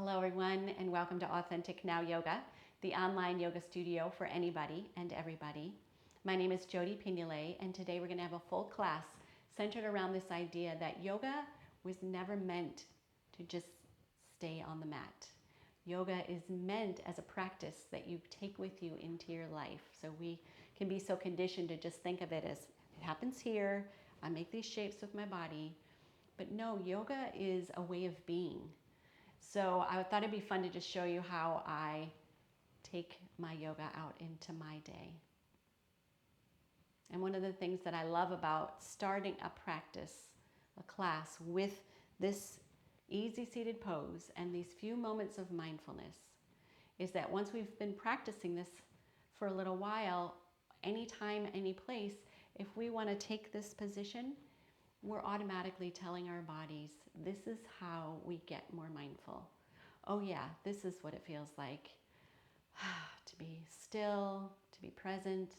Hello everyone, and welcome to Authentic Now Yoga, the online yoga studio for anybody and everybody. My name is Jody Pinule, and today we're going to have a full class centered around this idea that yoga was never meant to just stay on the mat. Yoga is meant as a practice that you take with you into your life. So we can be so conditioned to just think of it as it happens here, I make these shapes with my body. But no, yoga is a way of being. So I thought it'd be fun to just show you how I take my yoga out into my day. And one of the things that I love about starting a practice, a class with this easy seated pose and these few moments of mindfulness is that once we've been practicing this for a little while, anytime, any place, if we want to take this position, we're automatically telling our bodies, this is how we get more mindful. Oh yeah, this is what it feels like to be still, to be present.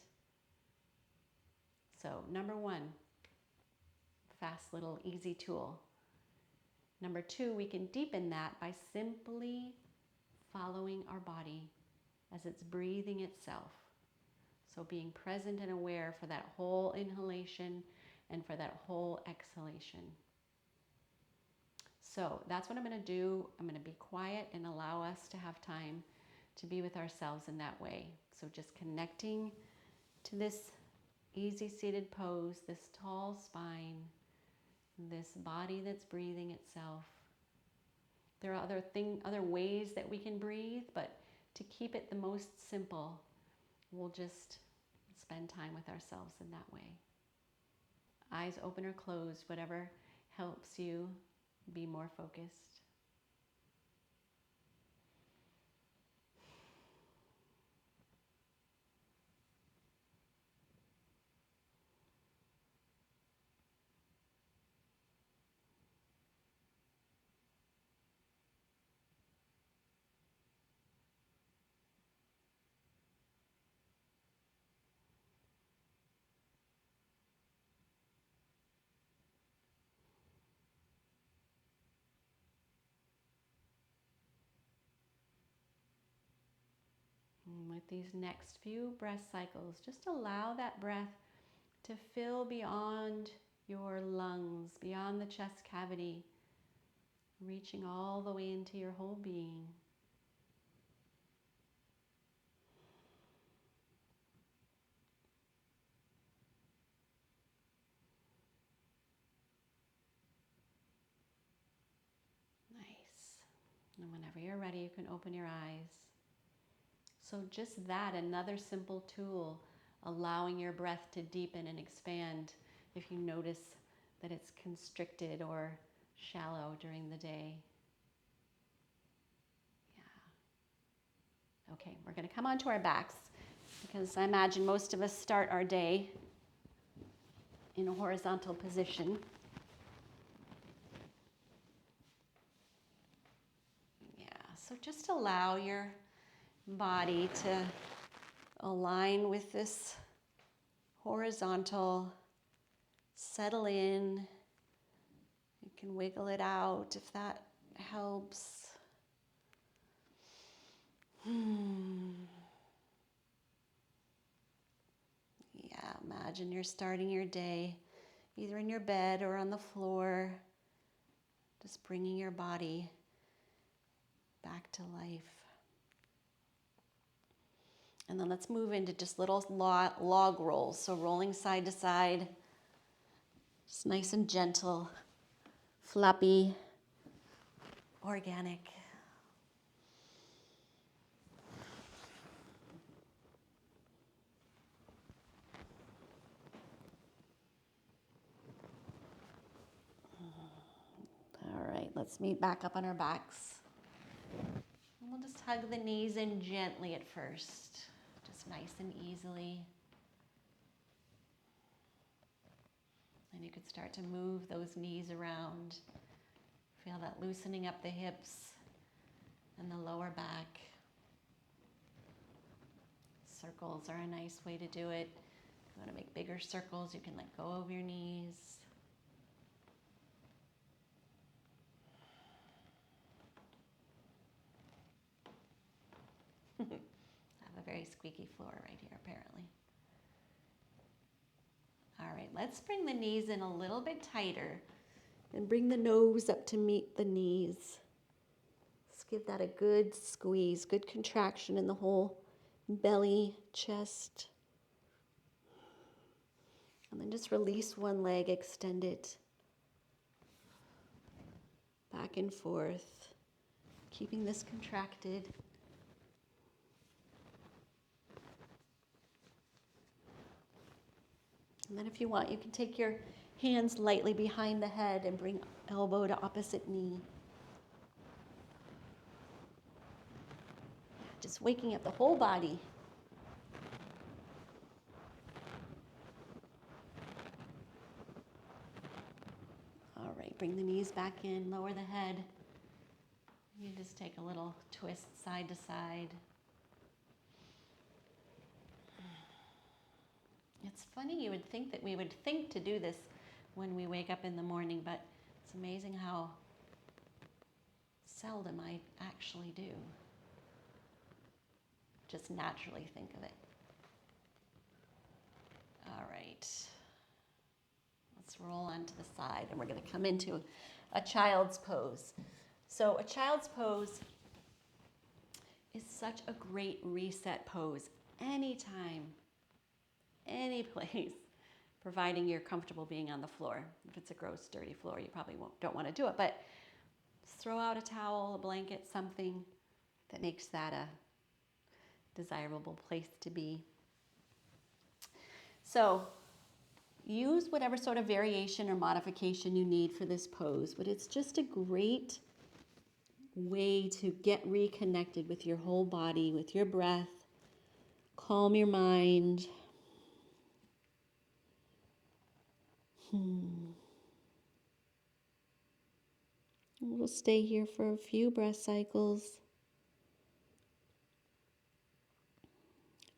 So number one, fast little easy tool. Number two, we can deepen that by simply following our body as it's breathing itself. So being present and aware for that whole inhalation and for that whole exhalation. So that's what I'm going to do. I'm going to be quiet and allow us to have time to be with ourselves in that way. So just connecting to this easy seated pose, this tall spine, this body that's breathing itself. There are other ways that we can breathe, but to keep it the most simple, we'll just spend time with ourselves in that way. Eyes open or closed, whatever helps you be more focused. And with these next few breath cycles, just allow that breath to fill beyond your lungs, beyond the chest cavity, reaching all the way into your whole being. Nice. And whenever you're ready, you can open your eyes. So just that, another simple tool, allowing your breath to deepen and expand if you notice that it's constricted or shallow during the day. Yeah. Okay, we're going to come onto our backs because I imagine most of us start our day in a horizontal position. Yeah, so just allow your body to align with this horizontal, settle in. You can wiggle it out if that helps. Yeah, imagine you're starting your day either in your bed or on the floor, just bringing your body back to life. And then let's move into just little log rolls. So rolling side to side, just nice and gentle, floppy, organic. All right, let's meet back up on our backs. And we'll just hug the knees in gently at first, just nice and easily. And you could start to move those knees around. Feel that loosening up the hips and the lower back. Circles are a nice way to do it. If you want to make bigger circles, you can let go of your knees. squeaky floor right here, apparently. All right, let's bring the knees in a little bit tighter and bring the nose up to meet the knees. Let's give that a good squeeze, good contraction in the whole belly, chest. And then just release one leg, extend it back and forth, keeping this contracted. And then if you want, you can take your hands lightly behind the head and bring elbow to opposite knee. Just waking up the whole body. All right, bring the knees back in, lower the head. You just take a little twist side to side. It's funny, you would think that we would think to do this when we wake up in the morning, but it's amazing how seldom I actually do. Just naturally think of it. All right. Let's roll onto the side, and we're going to come into a child's pose. So a child's pose is such a great reset pose anytime, any place, providing you're comfortable being on the floor. If it's a gross, dirty floor, you probably don't want to do it, but just throw out a towel, a blanket, something that makes that a desirable place to be. So use whatever sort of variation or modification you need for this pose, but it's just a great way to get reconnected with your whole body, with your breath, calm your mind. We'll stay here for a few breath cycles,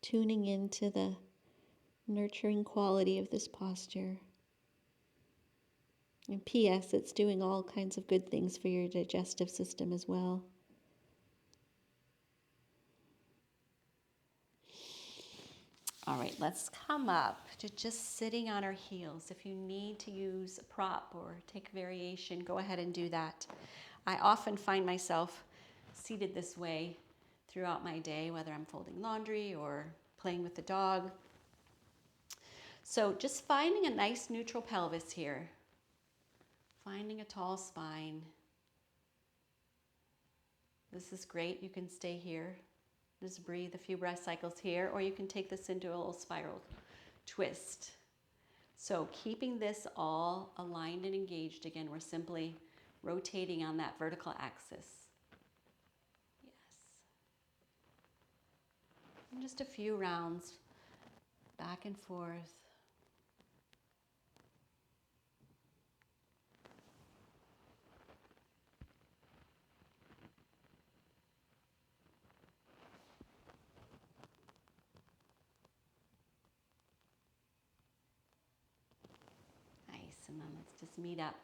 tuning into the nurturing quality of this posture. And P.S., it's doing all kinds of good things for your digestive system as well. All right, let's come up to just sitting on our heels. If you need to use a prop or take a variation, go ahead and do that. I often find myself seated this way throughout my day, whether I'm folding laundry or playing with the dog. So just finding a nice neutral pelvis here. Finding a tall spine. This is great. You can stay here. Just breathe a few breath cycles here, or you can take this into a little spiral twist. So keeping this all aligned and engaged, again, we're simply rotating on that vertical axis. Yes. And just a few rounds back and forth. And then let's just meet up.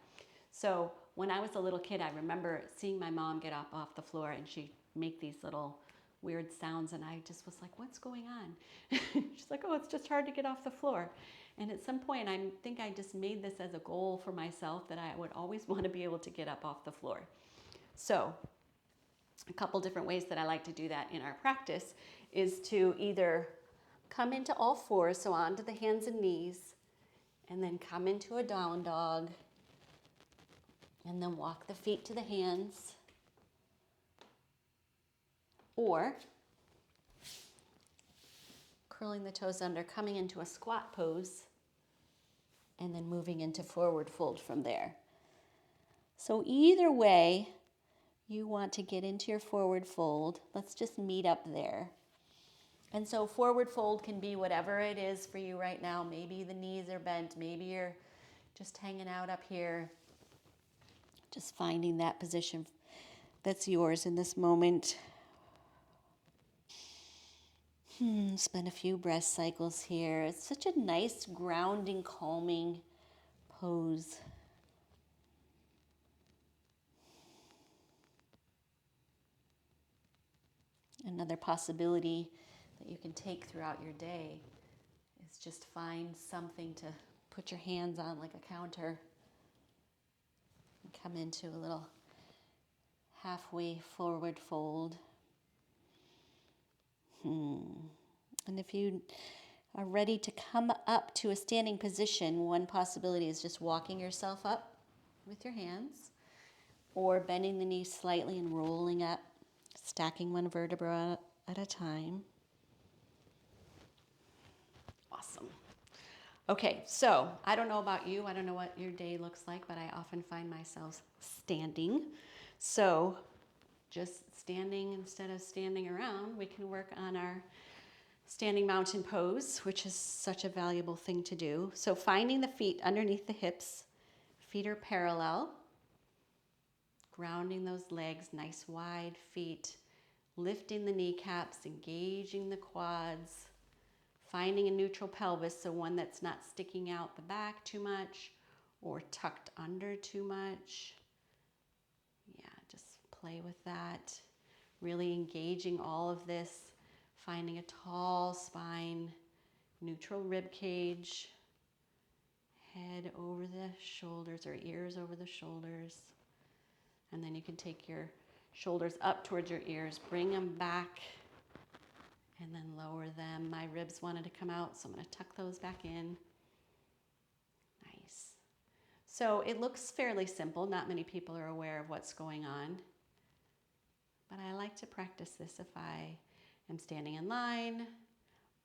So when I was a little kid, I remember seeing my mom get up off the floor and she'd make these little weird sounds, and I just was like, what's going on? She's like, oh, it's just hard to get off the floor. And at some point, I think I just made this as a goal for myself that I would always want to be able to get up off the floor. So a couple different ways that I like to do that in our practice is to either come into all fours, so onto the hands and knees, and then come into a down dog, and then walk the feet to the hands. Or curling the toes under, coming into a squat pose, and then moving into forward fold from there. So either way you want to get into your forward fold, let's just meet up there. And so forward fold can be whatever it is for you right now. Maybe the knees are bent. Maybe you're just hanging out up here. Just finding that position that's yours in this moment. Spend a few breath cycles here. It's such a nice, grounding, calming pose. Another possibility that you can take throughout your day is just find something to put your hands on, like a counter, and come into a little halfway forward fold. And if you are ready to come up to a standing position, one possibility is just walking yourself up with your hands, or bending the knees slightly and rolling up, stacking one vertebra at a time. Awesome. Okay, so I don't know about you. I don't know what your day looks like, but I often find myself standing. So just standing instead of standing around, we can work on our standing mountain pose, which is such a valuable thing to do. So finding the feet underneath the hips, feet are parallel, grounding those legs, nice wide feet, lifting the kneecaps, engaging the quads, finding a neutral pelvis, so one that's not sticking out the back too much or tucked under too much. Yeah, just play with that. Really engaging all of this, finding a tall spine, neutral rib cage, head over the shoulders or ears over the shoulders. And then you can take your shoulders up towards your ears, bring them back, and then lower them. My ribs wanted to come out, so I'm going to tuck those back in. Nice. So it looks fairly simple. Not many people are aware of what's going on. But I like to practice this if I am standing in line,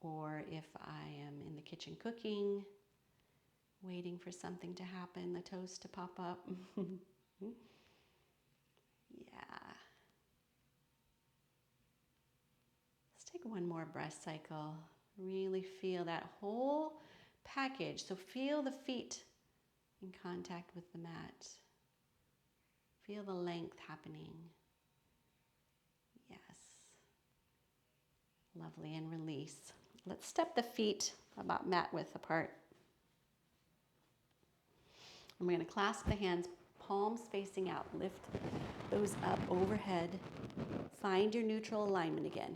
or if I am in the kitchen cooking, waiting for something to happen, the toast to pop up. Yeah. Let's take one more breath cycle. Really feel that whole package. So feel the feet in contact with the mat. Feel the length happening. Yes. Lovely, and release. Let's step the feet about mat width apart. I'm going to clasp the hands, palms facing out. Lift those up overhead. Find your neutral alignment again.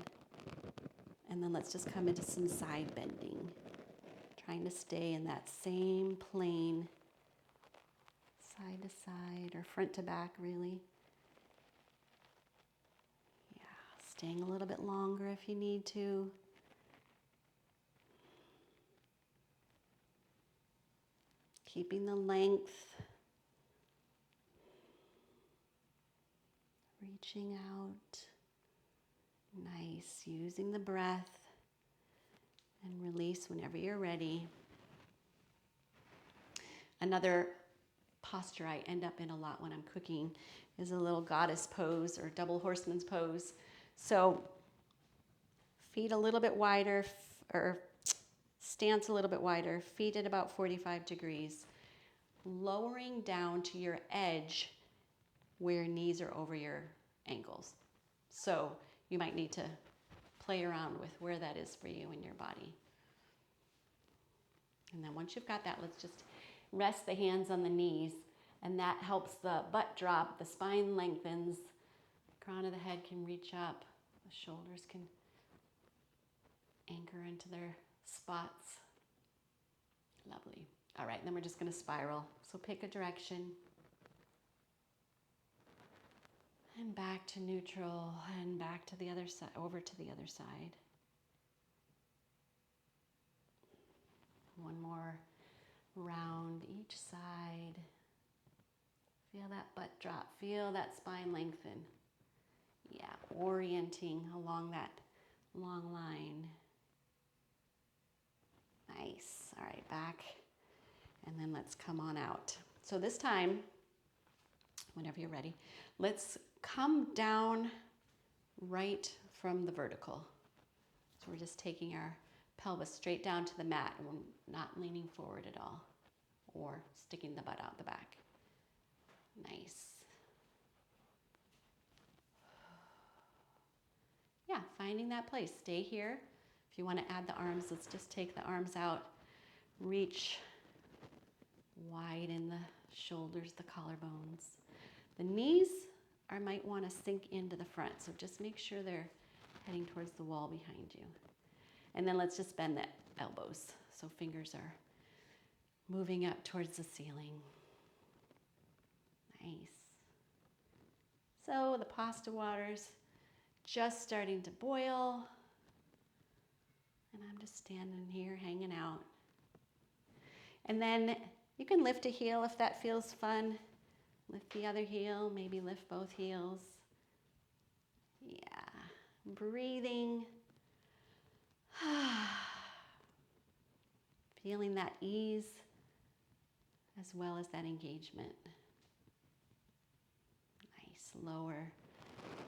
And then let's just come into some side bending. Trying to stay in that same plane, side to side or front to back, really. Yeah, staying a little bit longer if you need to. Keeping the length. Reaching out. Nice. Using the breath. And release whenever you're ready. Another posture I end up in a lot when I'm cooking is a little goddess pose or double horseman's pose. So feet a little bit wider, or stance a little bit wider, feet at about 45 degrees, lowering down to your edge where your knees are over your ankles. So you might need to play around with where that is for you in your body. And then once you've got that, let's just rest the hands on the knees, and that helps the butt drop, the spine lengthens, the crown of the head can reach up, the shoulders can anchor into their spots. Lovely. All right, then we're just going to spiral. So pick a direction. And back to neutral, and back to the other side, over to the other side. One more round each side. Feel that butt drop. Feel that spine lengthen. Yeah, orienting along that long line. Nice. All right, back. And then let's come on out. So this time, whenever you're ready, let's come down right from the vertical. So we're just taking our pelvis straight down to the mat, and we're not leaning forward at all or sticking the butt out the back. Nice. Yeah, finding that place. Stay here. If you want to add the arms, let's just take the arms out. Reach, widen the shoulders, the collarbones. The knees might want to sink into the front, so just make sure they're heading towards the wall behind you. And then let's just bend the elbows so fingers are moving up towards the ceiling. Nice. So the pasta water's just starting to boil. And I'm just standing here hanging out. And then you can lift a heel if that feels fun. Lift the other heel, maybe lift both heels. Yeah, breathing. Feeling that ease as well as that engagement. Nice, lower,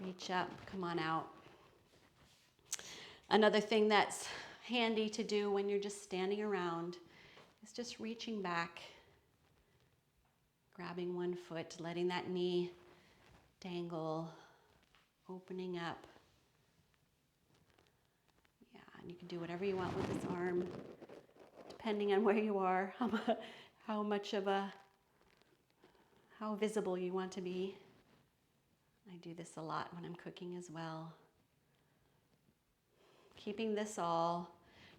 reach up, come on out. Another thing that's handy to do when you're just standing around is just reaching back, grabbing one foot, letting that knee dangle, opening up. Yeah, and you can do whatever you want with this arm, depending on where you are, how visible you want to be. I do this a lot when I'm cooking as well. Keeping this all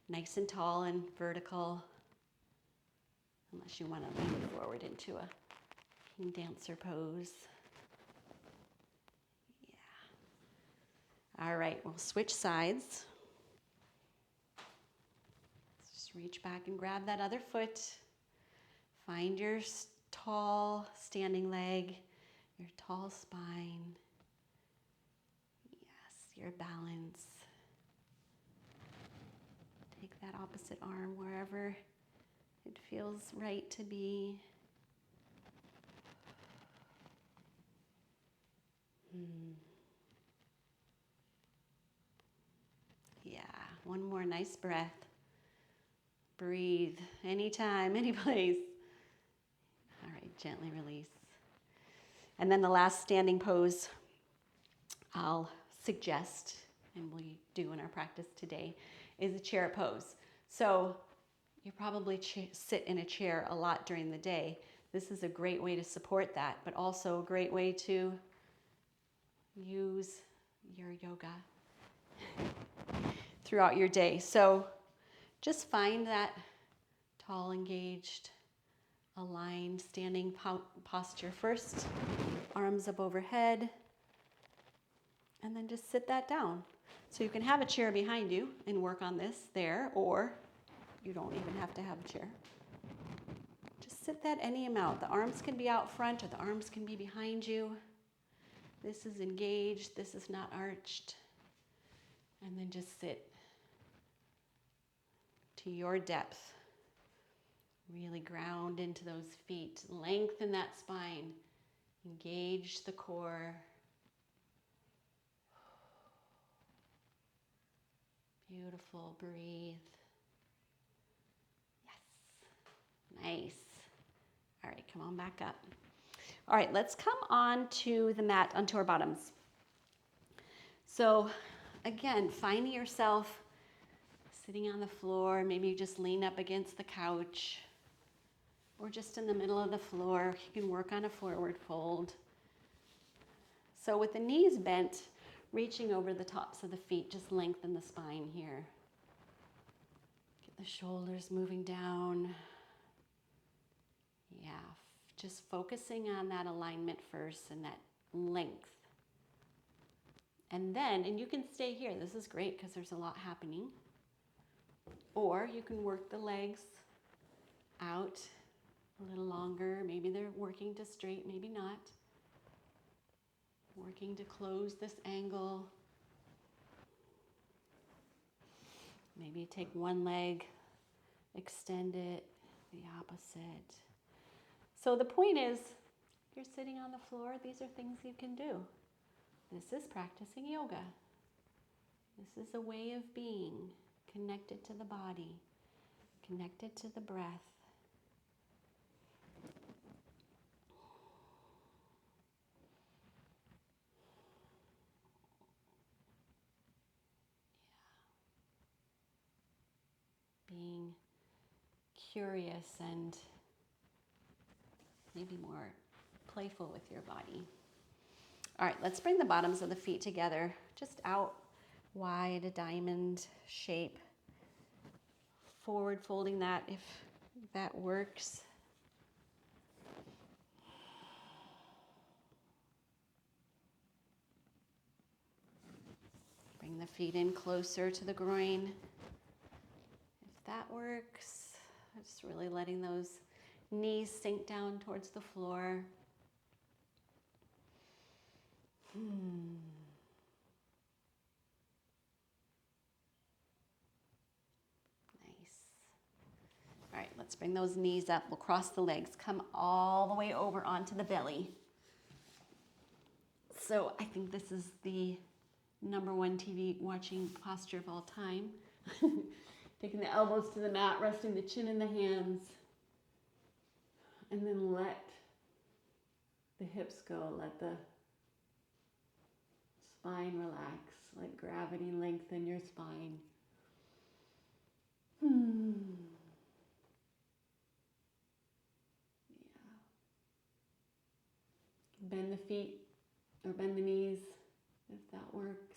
nice and tall and vertical, unless you want to lean forward into a king dancer pose. Yeah. All right, we'll switch sides. Let's just reach back and grab that other foot. Find your tall standing leg, your tall spine. Yes, your balance. Take that opposite arm wherever it feels right to be. Yeah, one more nice breath. Breathe anytime, any place. All right, gently release. And then the last standing pose I'll suggest, and we do in our practice today, is a chair pose. So you probably sit in a chair a lot during the day. This is a great way to support that, but also a great way to use your yoga throughout your day. So just find that tall, engaged, aligned, standing posture first. Arms up overhead. And then just sit that down. So you can have a chair behind you and work on this there, or you don't even have to have a chair. Just sit that any amount. The arms can be out front or the arms can be behind you. This is engaged, this is not arched. And then just sit to your depth. Really ground into those feet. Lengthen that spine. Engage the core. Beautiful, breathe. Yes, nice. All right, come on back up. All right, let's come on to the mat, onto our bottoms. So again, finding yourself sitting on the floor, maybe you just lean up against the couch or just in the middle of the floor. You can work on a forward fold. So with the knees bent, reaching over the tops of the feet, just lengthen the spine here. Get the shoulders moving down. Yeah, just focusing on that alignment first and that length. And then, and you can stay here. This is great because there's a lot happening. Or you can work the legs out a little longer. Maybe they're working to straight, maybe not. Working to close this angle. Maybe take one leg, extend it, the opposite. So the point is, you're sitting on the floor, these are things you can do. This is practicing yoga. This is a way of being connected to the body, connected to the breath. Being curious and maybe more playful with your body. All right, let's bring the bottoms of the feet together, just out wide, a diamond shape. forward folding that if that works. Bring the feet in closer to the groin. If that works, just really letting those knees sink down towards the floor. All right, let's bring those knees up. We'll cross the legs. Come all the way over onto the belly. So I think this is the #1 TV watching posture of all time. Taking the elbows to the mat, resting the chin in the hands. And then let the hips go. Let the spine relax. Let gravity lengthen your spine. Bend the feet or bend the knees if that works.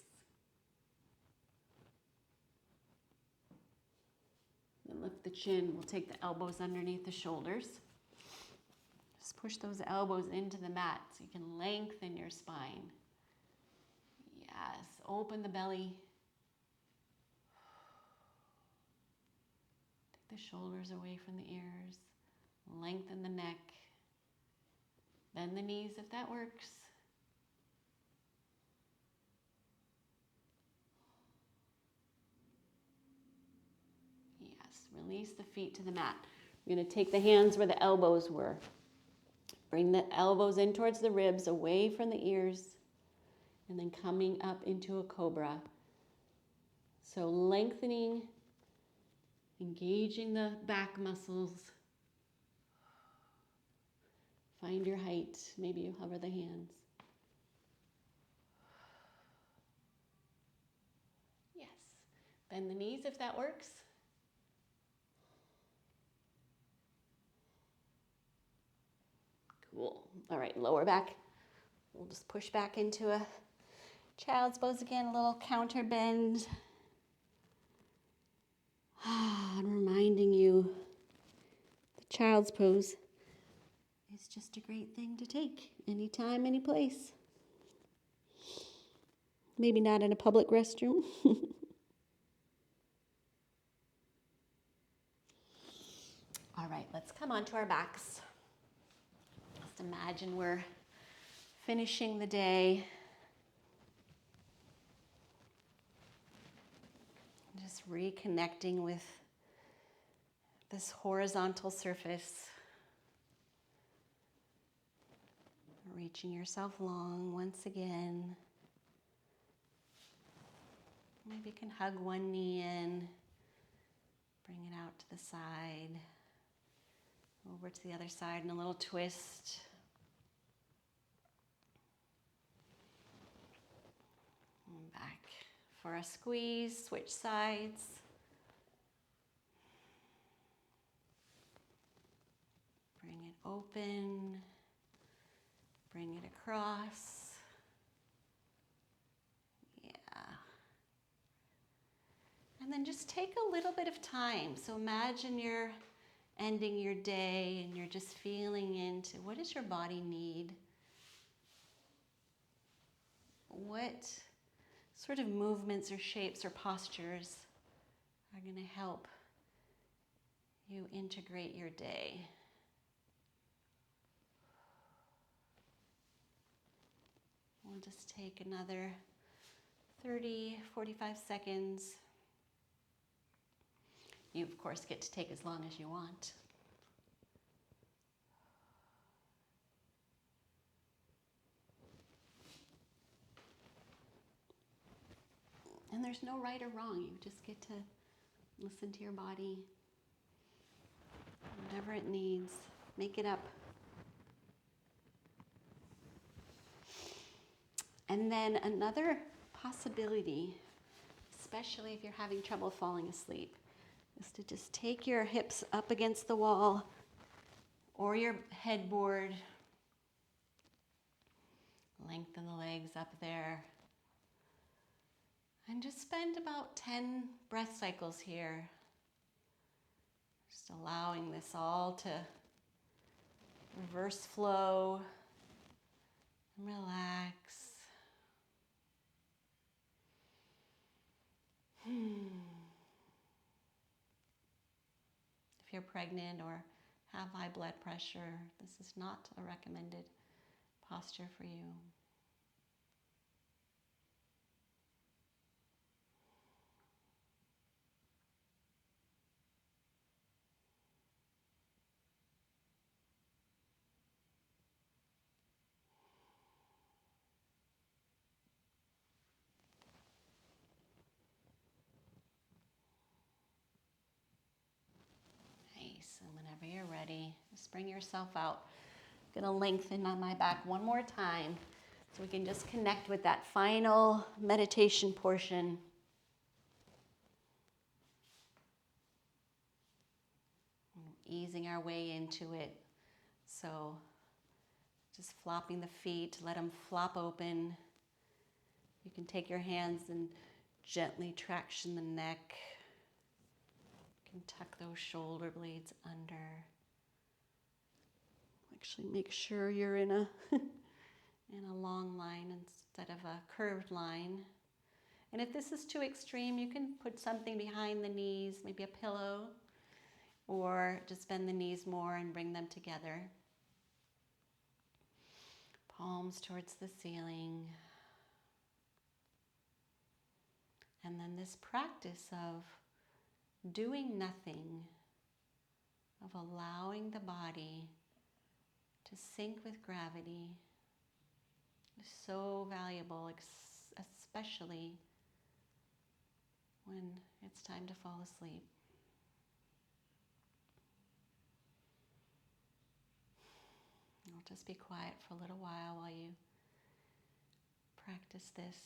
Then lift the chin. We'll take the elbows underneath the shoulders. Just push those elbows into the mat so you can lengthen your spine. Yes, open the belly. Take the shoulders away from the ears. Lengthen the neck. Bend the knees if that works. Yes, release the feet to the mat. We're going to take the hands where the elbows were. Bring the elbows in towards the ribs, away from the ears, and then coming up into a cobra. So lengthening, engaging the back muscles. Find your height. Maybe you hover the hands. Yes. Bend the knees if that works. Cool. All right, lower back. We'll just push back into a child's pose again, a little counter bend. And reminding you, the child's pose is just a great thing to take anytime, any place. Maybe not in a public restroom. All right, let's come onto our backs. Just imagine we're finishing the day. Just reconnecting with this horizontal surface. Reaching yourself long once again. Maybe you can hug one knee in, bring it out to the side, over to the other side in a little twist. And back for a squeeze, switch sides. Bring it open, bring it across. And then just take a little bit of time. So imagine you're ending your day and you're just feeling into what does your body need? What sort of movements or shapes or postures are going to help you integrate your day? We'll just take another 30, 45 seconds. You, of course, get to take as long as you want. And there's no right or wrong. You just get to listen to your body. Whatever it needs, make it up. And then another possibility, especially if you're having trouble falling asleep, is to just take your hips up against the wall or your headboard. Lengthen the legs up there. And just spend about 10 breath cycles here. Just allowing this all to reverse flow and relax. If you're pregnant or have high blood pressure, this is not a recommended posture for you. Nice, and whenever you're ready, just bring yourself out. I'm gonna lengthen on my back one more time so we can just connect with that final meditation portion. Easing our way into it. So just flopping the feet, let them flop open. You can take your hands and gently traction the neck. You can tuck those shoulder blades under. Actually make sure you're in a in a long line instead of a curved line. And if this is too extreme, you can put something behind the knees, maybe a pillow, or just bend the knees more and bring them together. Palms towards the ceiling. And then this practice of doing nothing, of allowing the body to sync with gravity, is so valuable, especially when it's time to fall asleep. I'll just be quiet for a little while you practice this.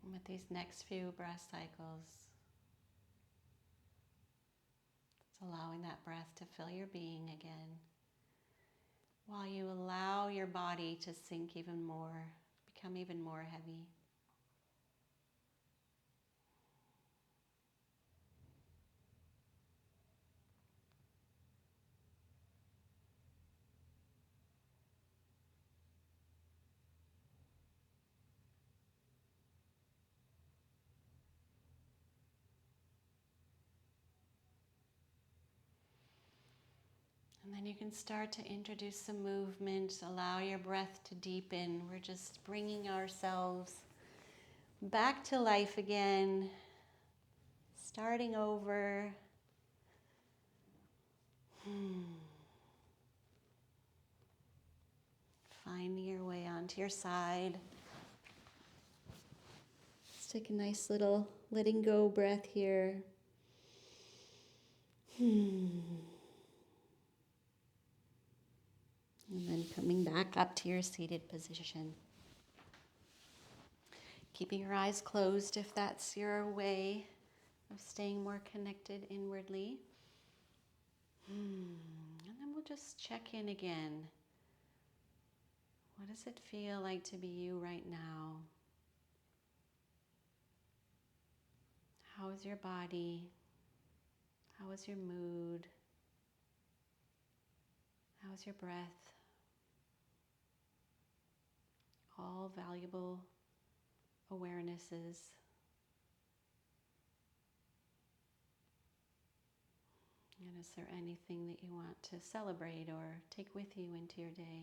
And with these next few breath cycles, it's allowing that breath to fill your being again, while you allow your body to sink even more, become even more heavy. And then you can start to introduce some movement, allow your breath to deepen. We're just bringing ourselves back to life again, starting over. Finding your way onto your side. Let's take a nice little letting go breath here. And then coming back up to your seated position. Keeping your eyes closed if that's your way of staying more connected inwardly. And then we'll just check in again. What does it feel like to be you right now? How is your body? How is your mood? How is your breath? All valuable awarenesses. And is there anything that you want to celebrate or take with you into your day?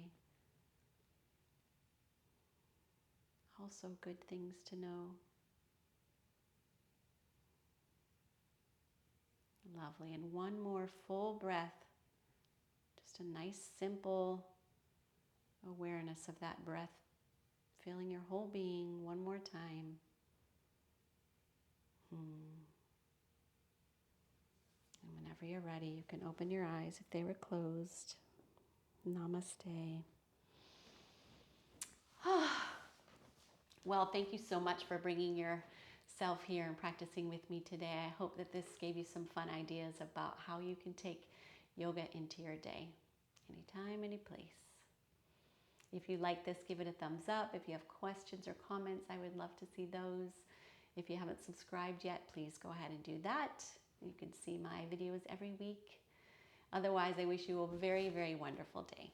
Also good things to know. Lovely. And one more full breath. Just a nice, simple awareness of that breath, filling your whole being one more time. And whenever you're ready, you can open your eyes if they were closed. Namaste. Well, thank you so much for bringing yourself here and practicing with me today. I hope that this gave you some fun ideas about how you can take yoga into your day, anytime, any place. If you like this, give it a thumbs up. If you have questions or comments, I would love to see those. If you haven't subscribed yet, please go ahead and do that. You can see my videos every week. Otherwise, I wish you a very, very wonderful day.